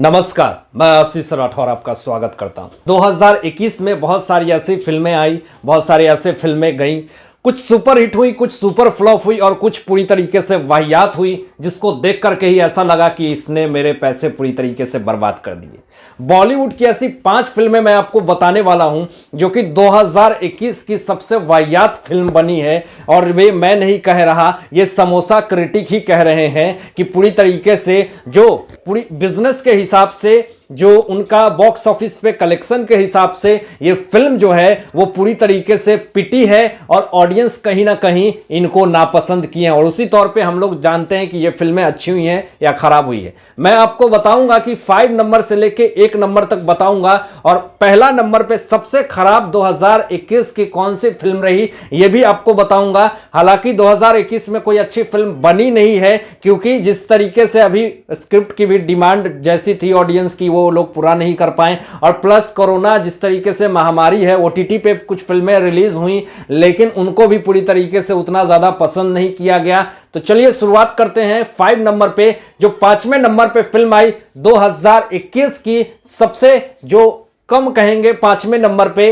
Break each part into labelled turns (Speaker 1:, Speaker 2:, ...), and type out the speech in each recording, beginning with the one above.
Speaker 1: नमस्कार, मैं आशीष राठौर आपका स्वागत करता हूं। 2021 में बहुत सारी ऐसी फिल्में आई, बहुत सारी ऐसी फिल्में गईं। कुछ सुपर हिट हुई, कुछ सुपर फ्लॉप हुई और कुछ पूरी तरीके से वाहियात हुई, जिसको देख करके ही ऐसा लगा कि इसने मेरे पैसे पूरी तरीके से बर्बाद कर दिए। बॉलीवुड की ऐसी 5 फिल्में मैं आपको बताने वाला हूं जो कि 2021 की सबसे वाहियात फिल्म बनी है। और वे मैं नहीं कह रहा, ये समोसा क्रिटिक ही कह रहे हैं कि पूरी तरीके से जो पूरी बिजनेस के हिसाब से, जो उनका बॉक्स ऑफिस पे कलेक्शन के हिसाब से ये फिल्म जो है वो पूरी तरीके से पिटी है और ऑडियंस कहीं ना कहीं इनको नापसंद किए हैं। और उसी तौर पे हम लोग जानते हैं कि ये फिल्में अच्छी हुई हैं या खराब हुई है। मैं आपको बताऊंगा कि 5 नंबर से लेके 1 नंबर तक बताऊंगा। और पहला नंबर पे सबसे खराब 2021 की कौन सी फिल्म रही ये भी आपको बताऊंगा। हालांकि 2021 में कोई अच्छी फिल्म बनी नहीं है, क्योंकि जिस तरीके से अभी स्क्रिप्ट की भी डिमांड जैसी थी ऑडियंस की, वो लोग पूरा नहीं कर पाए। और प्लस कोरोना जिस तरीके से महामारी है, ओटीटी पे कुछ फिल्में रिलीज हुई लेकिन उनको भी पूरी तरीके से उतना ज्यादा पसंद नहीं किया गया। तो चलिए शुरुआत करते हैं 5 नंबर पे। जो 5वें नंबर पे फिल्म आई 2021 की सबसे, जो कम कहेंगे 5वें नंबर पे,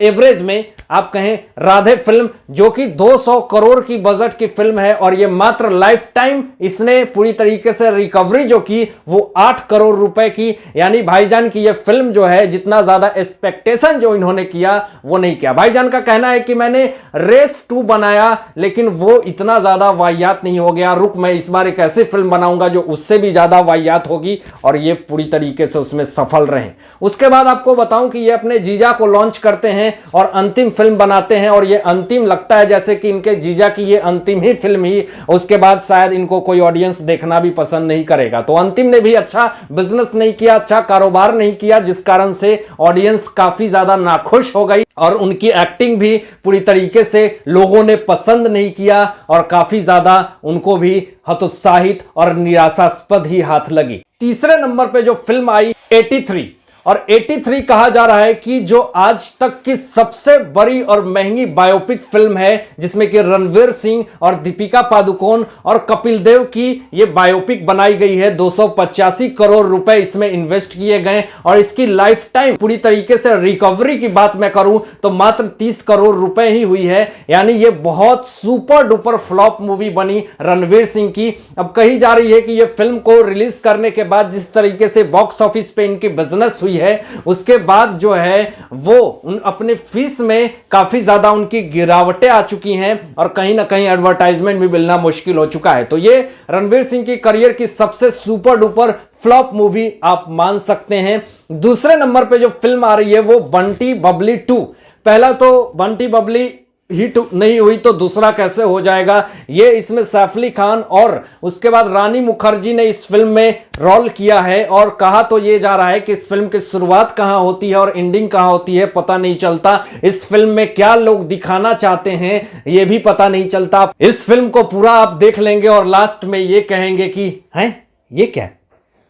Speaker 1: एवरेज में आप कहें, राधे फिल्म, जो कि 200 करोड़ की बजट की फिल्म है। और ये मात्र लाइफ टाइम इसने पूरी तरीके से रिकवरी जो की वो 8 करोड़ रुपए की। यानी भाईजान की ये फिल्म जो है, जितना ज्यादा एक्सपेक्टेशन जो इन्होंने किया वो नहीं किया। भाईजान का कहना है कि मैंने रेस 2 बनाया लेकिन वो इतना ज्यादा वाहियात नहीं हो गया, रुक मैं इस बार एक ऐसी फिल्म बनाऊंगा जो उससे भी ज्यादा वाहियात होगी। और ये पूरी तरीके से उसमें सफल रहे। उसके बाद आपको बताऊं कि ये अपने जीजा को लॉन्च करते हैं और अंतिम फिल्म बनाते हैं। और ये अंतिम लगता है जैसे कि इनके जीजा की ये अंतिम ही फिल्म ही, उसके बाद शायद इनको कोई ऑडियंस देखना भी पसंद नहीं करेगा। तो अंतिम ने भी अच्छा बिजनेस नहीं किया, अच्छा कारोबार नहीं किया, जिस कारण से ऑडियंस काफी ज्यादा नाखुश हो गई। और उनकी एक्टिंग भी पूरी तरीके से लोगों ने पसंद नहीं किया और काफी ज्यादा उनको भी हतोत्साहित और निराशास्पद ही हाथ लगी। तीसरे नंबर पे जो फिल्म आई 83, और 83 कहा जा रहा है कि जो आज तक की सबसे बड़ी और महंगी बायोपिक फिल्म है, जिसमें कि रणवीर सिंह और दीपिका पादुकोण और कपिल देव की ये बायोपिक बनाई गई है। 285 करोड़ रुपए इसमें इन्वेस्ट किए गए। और इसकी लाइफ टाइम पूरी तरीके से रिकवरी की बात मैं करूं तो मात्र 30 करोड़ रुपए ही हुई है। यानी ये बहुत सुपर डुपर फ्लॉप मूवी बनी रणवीर सिंह की। अब कही जा रही है कि ये फिल्म को रिलीज करने के बाद जिस तरीके से बॉक्स ऑफिस पे इनकी बिजनेस हुई है, उसके बाद जो है वो उन अपने फीस में काफी ज्यादा उनकी गिरावटें आ चुकी हैं और कहीं ना कहीं एडवर्टाइजमेंट भी मिलना मुश्किल हो चुका है। तो ये रणवीर सिंह की करियर की सबसे सुपर डुपर फ्लॉप मूवी आप मान सकते हैं। दूसरे नंबर पे जो फिल्म आ रही है वो बंटी बबली 2। पहला तो बंटी बबली हिट नहीं हुई तो दूसरा कैसे हो जाएगा। ये इसमें सैफ अली खान और उसके बाद रानी मुखर्जी ने इस फिल्म में रोल किया है। और कहा तो ये जा रहा है कि इस फिल्म की शुरुआत कहां होती है और एंडिंग कहां होती है पता नहीं चलता। इस फिल्म में क्या लोग दिखाना चाहते हैं ये भी पता नहीं चलता। इस फिल्म को पूरा आप देख लेंगे और लास्ट में ये कहेंगे कि हैं ये क्या।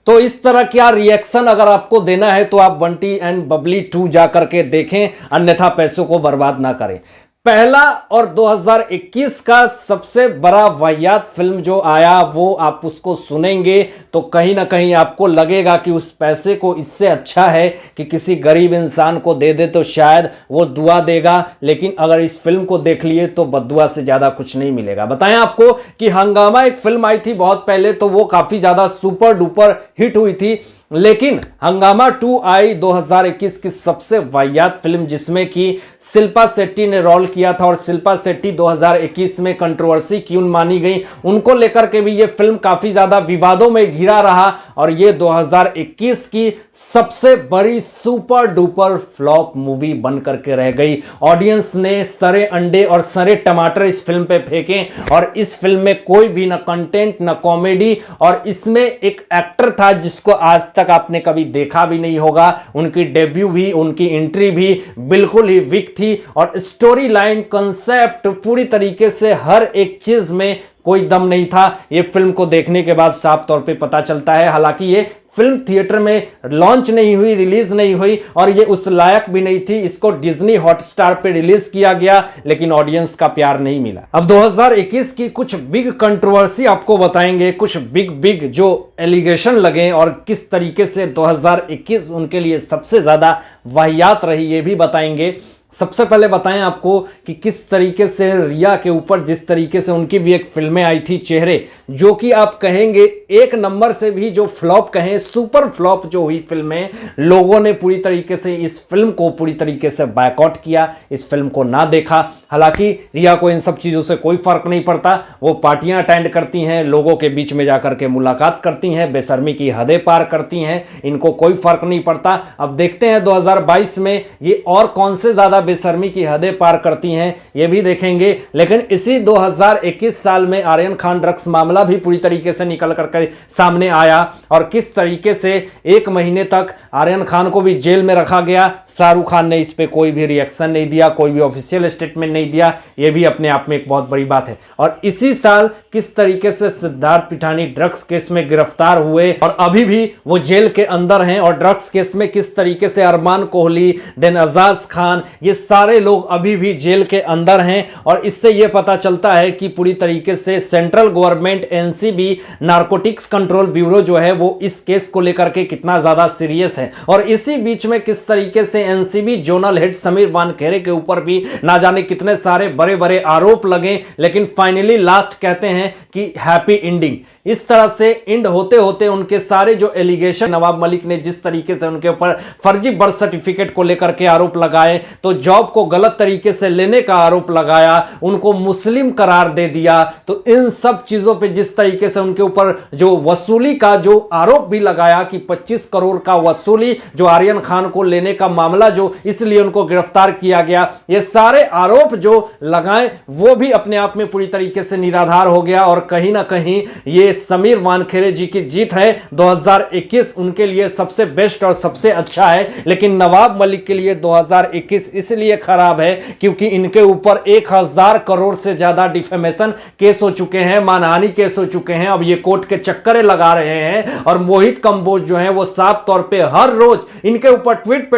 Speaker 1: तो इस तरह क्या रिएक्शन अगर आपको देना है तो आप बंटी एंड बबली 2 जाकर के देखें, अन्यथा पैसों को बर्बाद ना करें। पहला और 2021 का सबसे बड़ा वाहियात फिल्म जो आया वो आप उसको सुनेंगे तो कहीं ना कहीं आपको लगेगा कि उस पैसे को इससे अच्छा है कि किसी गरीब इंसान को दे दे तो शायद वो दुआ देगा। लेकिन अगर इस फिल्म को देख लिए तो बद्दुआ से ज्यादा कुछ नहीं मिलेगा। बताएं आपको कि हंगामा एक फिल्म आई थी बहुत पहले, तो वो काफी ज्यादा सुपर डुपर हिट हुई थी। लेकिन हंगामा 2 आई 2021 की सबसे वाहियात फिल्म, जिसमें कि शिल्पा शेट्टी ने रोल किया था। और शिल्पा शेट्टी 2021 में कंट्रोवर्सी क्यों मानी गई, उनको लेकर के भी ये फिल्म काफी ज्यादा विवादों में घिरा रहा। और ये 2021 की सबसे बड़ी सुपर डुपर फ्लॉप मूवी बन करके रह गई। ऑडियंस ने सरे अंडे और सरे टमाटर इस फिल्म पे फेंके। और इस फिल्म में कोई भी ना कंटेंट ना कॉमेडी। और इसमें एक एक्टर था जिसको आज तक आपने कभी देखा भी नहीं होगा। उनकी डेब्यू भी, उनकी एंट्री भी बिल्कुल ही वीक थी। और स्टोरी लाइन, कंसेप्ट, पूरी तरीके से हर एक चीज में कोई दम नहीं था। ये फिल्म को देखने के बाद साफ तौर पे पता चलता है। हालांकि ये फिल्म थिएटर में लॉन्च नहीं हुई, रिलीज नहीं हुई और ये उस लायक भी नहीं थी। इसको डिज्नी हॉटस्टार पे रिलीज किया गया लेकिन ऑडियंस का प्यार नहीं मिला। अब 2021 की कुछ बिग कंट्रोवर्सी आपको बताएंगे, कुछ बिग जो एलिगेशन लगे और किस तरीके से 2021 उनके लिए सबसे ज्यादा वाहियात रही ये भी बताएंगे। सबसे पहले बताएं आपको कि किस तरीके से रिया के ऊपर जिस तरीके से उनकी भी एक फिल्में आई थी चेहरे, जो कि आप कहेंगे एक नंबर से भी जो फ्लॉप कहें, सुपर फ्लॉप जो हुई फिल्में, लोगों ने पूरी तरीके से इस फिल्म को पूरी तरीके से बायकॉट किया, इस फिल्म को ना देखा। हालांकि रिया को इन सब चीज़ों से कोई फर्क नहीं पड़ता, वो पार्टियां अटेंड करती हैं, लोगों के बीच में जाकर के मुलाकात करती हैं, बेशर्मी की हदें पार करती हैं, इनको कोई फर्क नहीं पड़ता। अब देखते हैं 2022 में ये और कौन से ज़्यादा बेशर्मी की हदें पार करती हैं ये भी देखेंगे। लेकिन इसी 2021 साल में आर्यन खान ड्रग्स मामला भी पूरी तरीके से निकल करके सामने आया और किस तरीके से 1 महीने तक आर्यन खान को भी जेल में रखा गया। शाहरुख खान ने इस पे कोई भी रिएक्शन नहीं दिया, कोई भी ऑफिशियल स्टेटमेंट नहीं दिया, ये भी अपने आप में एक बहुत बड़ी बात है। और इसी साल किस तरीके से सिद्धार्थ पिठानी ड्रग्स केस में गिरफ्तार हुए और अभी भी वो जेल के अंदर हैं। और ड्रग्स केस में किस तरीके से अरमान कोहली, देन अजाज खान, ये सारे लोग अभी भी जेल के अंदर हैं। और इससे यह पता चलता है कि पूरी तरीके से central government, NCB, narcotics control bureau जो है वो इस केस को लेकर के कितना ज्यादा सीरियस है। और इसी बीच में किस तरीके से NCB zonal head Sameer Wankhede के ऊपर भी ना जाने कितने सारे बड़े बड़े आरोप लगे, लेकिन फाइनली लास्ट कहते हैं कि हैप्पी एंडिंग। इस तरह से एंड होते होते उनके सारे जो एलिगेशन, नवाब मलिक ने जिस तरीके से उनके ऊपर फर्जी बर्थ सर्टिफिकेट को लेकर के आरोप लगाए, तो जॉब को गलत तरीके से लेने का आरोप लगाया, उनको मुस्लिम करार दे दिया, तो इन सब चीजों पे जिस तरीके से उनके ऊपर जो वसूली का जो आरोप भी लगाया कि 25 करोड़ का वसूली जो आर्यन खान को लेने का मामला, जो इसलिए उनको गिरफ्तार किया गया, ये सारे आरोप जो लगाए वो भी अपने आप में पूरी तरीके से निराधार हो गया। और कहीं ना कहीं ये समीर वानखेड़े जी की जीत है। 2021 उनके लिए सबसे बेस्ट और सबसे अच्छा है, लेकिन नवाब मलिक के लिए 2021 इसलिए खराब है क्योंकि इनके ऊपर 1000 करोड़ से ज्यादा डिफेमेशन केस हो चुके हैं, मानहानि केस हो चुके हैं। अब ये कोर्ट के चक्करे लगा रहे हैं और मोहित कंबोज जो है वो साफ तौर पे हर रोज इनके ऊपर ट्वीट पे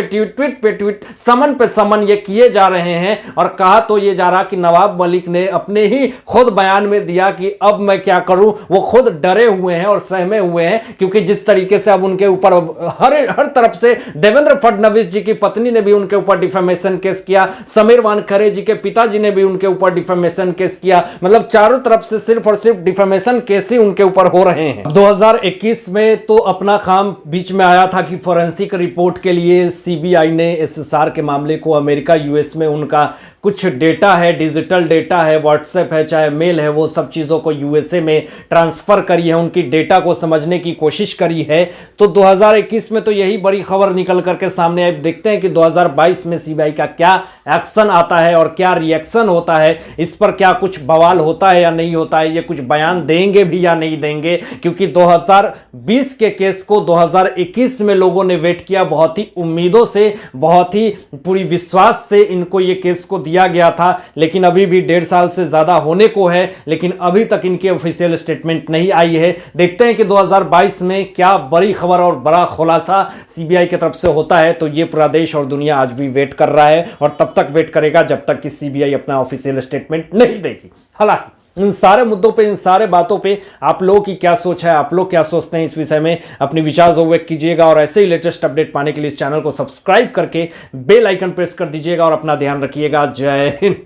Speaker 1: ट्वीट, समन पे समन ये किए जा रहे हैं। और कहा तो ये जा रहा कि नवाब मलिक ने अपने ही खुद बयान में दिया कि अब मैं क्या करूं, वो खुद डरे हुए हैं और सहमे हुए हैं, क्योंकि जिस तरीके से अब उनके ऊपर हर तरफ से देवेंद्र फडणवीस जी की पत्नी ने भी उनके ऊपर डिफेमेशन केस किया, समीर वानखेड़े जी के पिताजी ने भी उनके ऊपर डिफेमेशन केस किया, मतलब चारों तरफ से सिर्फ और सिर्फ डिफेमेशन केस ही उनके ऊपर हो रहे हैं। 2021 में तो अपना काम बीच में आया था कि फॉरेंसिक रिपोर्ट के लिए सीबीआई ने एसएसआर के मामले को अमेरिका, यूएस में उनका कुछ डेटा है, डिजिटल डेटा है, व्हाट्सएप है, चाहे मेल है, वो सब चीज़ों को यूएसए में ट्रांसफ़र करी है, उनकी डेटा को समझने की कोशिश करी है। तो 2021 में तो यही बड़ी खबर निकल करके सामने आई। देखते हैं कि 2022 में सीबीआई का क्या एक्शन आता है और क्या रिएक्शन होता है, इस पर क्या कुछ बवाल होता है या नहीं होता है, ये कुछ बयान देंगे भी या नहीं देंगे, क्योंकि 2020 के केस को 2021 में लोगों ने वेट किया, बहुत ही उम्मीदों से, बहुत ही पूरी विश्वास से इनको ये केस को दिया गया था। लेकिन अभी भी 1.5 साल से ज्यादा होने को है, लेकिन अभी तक इनकी ऑफिशियल स्टेटमेंट नहीं आई है। देखते हैं कि 2022 में क्या बड़ी खबर और बड़ा खुलासा सीबीआई की तरफ से होता है। तो ये पूरा देश और दुनिया आज भी वेट कर रहा है और तब तक वेट करेगा जब तक कि सीबीआई अपना ऑफिशियल स्टेटमेंट नहीं देगी। हालांकि इन सारे मुद्दों पे, इन सारे बातों पे आप लोगों की क्या सोच है, आप लोग क्या सोचते हैं इस विषय में, अपनी विचार जो व्यक्त कीजिएगा। और ऐसे ही लेटेस्ट अपडेट पाने के लिए इस चैनल को सब्सक्राइब करके बेल आइकन प्रेस कर दीजिएगा और अपना ध्यान रखिएगा। जय हिंद।